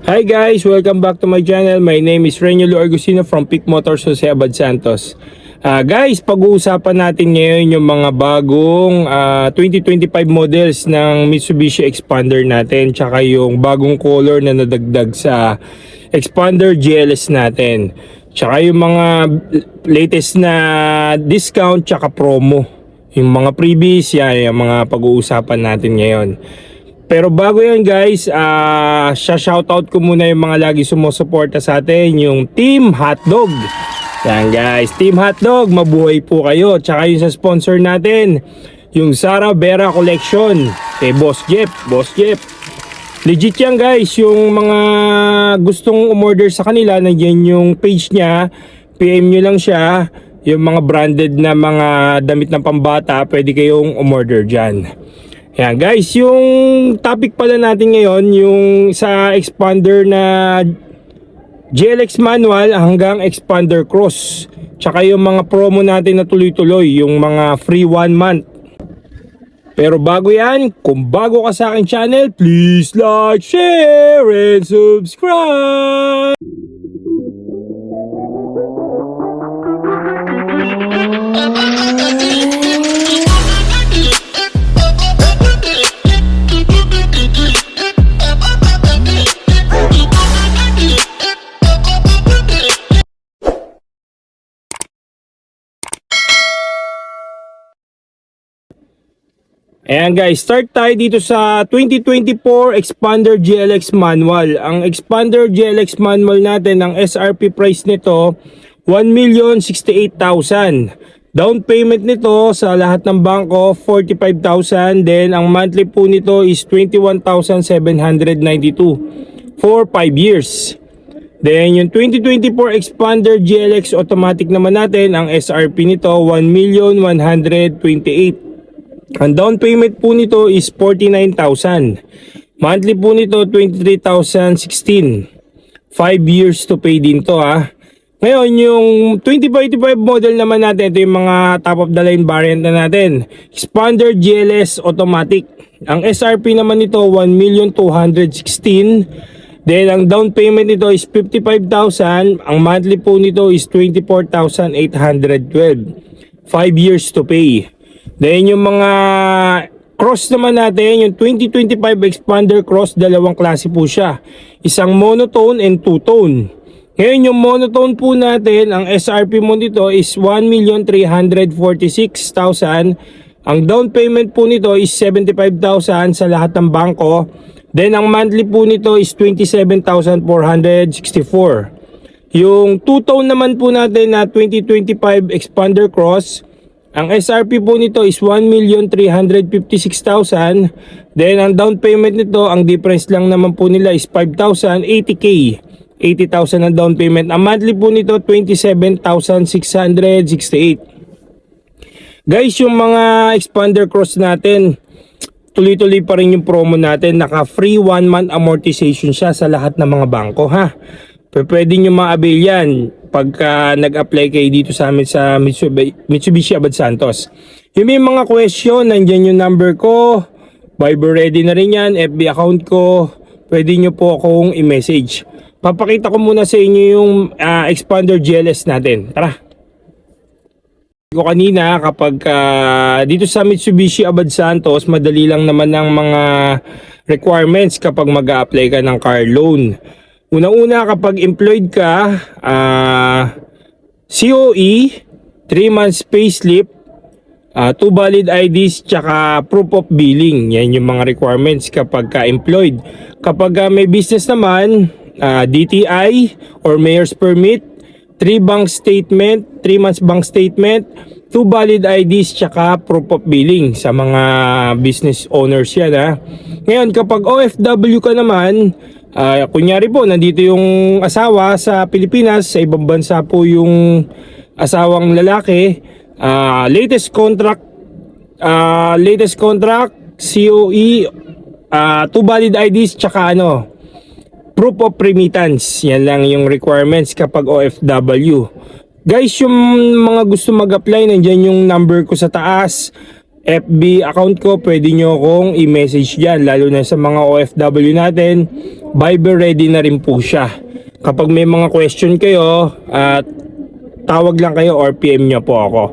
Hi guys! Welcome back to my channel. My name is Renulo Argusino from Peak Motors, Jose Abad Santos. Guys, pag-uusapan natin ngayon yung mga bagong 2025 models ng Mitsubishi Expander natin, tsaka yung bagong color na nadagdag sa Expander GLS natin, tsaka yung mga latest na discount tsaka promo. Yung mga freebies, yan yung mga pag-uusapan natin ngayon. Pero bago yan guys, shoutout ko muna yung mga lagi sumusuporta sa atin, yung Team Hotdog. Yan guys, Team Hotdog, mabuhay po kayo. Tsaka yung sa sponsor natin, yung Sara Vera Collection, kay Boss Jeff. Legit yan guys, yung mga gustong umorder sa kanila, nandiyan yung page niya, PM nyo lang siya. Yung mga branded na mga damit ng pambata, pwede kayong umorder dyan. Yan guys, yung topic pala natin ngayon, yung sa Expander na GLX manual hanggang Expander Cross. Tsaka yung mga promo natin na tuloy-tuloy, yung mga free 1 month. Pero bago yan, kung bago ka sa aking channel, please like, share, and subscribe! Ayan guys, start tayo dito sa 2024 Expander GLX manual. Ang Expander GLX manual natin, ang SRP price nito, 1,068,000. Down payment nito sa lahat ng bangko, 45,000. Then ang monthly po nito is 21,792 for 5 years. Then yung 2024 Expander GLX automatic naman natin, ang SRP nito, 1,128,000. Ang down payment po nito is 49,000. Monthly po nito 23,016. 5 years to pay din to ha. Ngayon yung 2025 model naman natin, ito yung mga top of the line variant na natin. Expander GLS automatic. Ang SRP naman nito 1,216,000. Then ang down payment nito is 55,000. Ang monthly po nito is 24,812. 5 years to pay. Then yung mga cross naman natin, yung 2025 Expander Cross, dalawang klase po siya. Isang monotone and two-tone. Ngayon yung monotone po natin, ang SRP mo nito is 1,346,000. Ang down payment po nito is 75,000 sa lahat ng bangko. Then ang monthly po nito is 27,464. Yung two-tone naman po natin na 2025 Expander Cross, ang SRP po nito is 1,356,000. Then ang down payment nito, ang difference lang naman po nila is 5,000, 80K. 80,000 ang down payment. Ang monthly po nito 27,668. Guys, yung mga Expander Cross natin, tuloy-tuloy pa rin yung promo natin. Naka free 1 month amortization siya sa lahat ng mga bangko ha. Pwede nyo ma-avail yan pagka nag-apply kayo dito sa amin sa Mitsubishi Abad Santos. Yung may mga question, nandyan yung number ko. Viber ready na rin yan. FB account ko. Pwede nyo po akong i-message. Papakita ko muna sa inyo yung Expander GLS natin. Tara! Ko kanina kapag dito sa Mitsubishi Abad Santos, madali lang naman ang mga requirements kapag mag-a-apply ka ng car loan. Una-una, kapag employed ka, COE, 3 months payslip, 2 valid IDs, tsaka proof of billing. Yan yung mga requirements kapag ka-employed. Kapag may business naman, DTI or mayor's permit, 3 bank statement, 3 months bank statement, 2 valid IDs, tsaka proof of billing sa mga business owners yan ha. Ngayon, kapag OFW ka naman, kunyari po, nandito yung asawa sa Pilipinas, sa ibang bansa po yung asawang lalaki, latest contract, COE, 2 valid IDs, tsaka proof of remittance. Yan lang yung requirements kapag OFW. Guys, yung mga gusto mag-apply, nandyan yung number ko sa taas. FB account ko, pwede nyo akong i-message dyan, lalo na sa mga OFW natin. Viber ready na rin po siya. Kapag may mga question kayo, at tawag lang kayo or PM nyo po ako.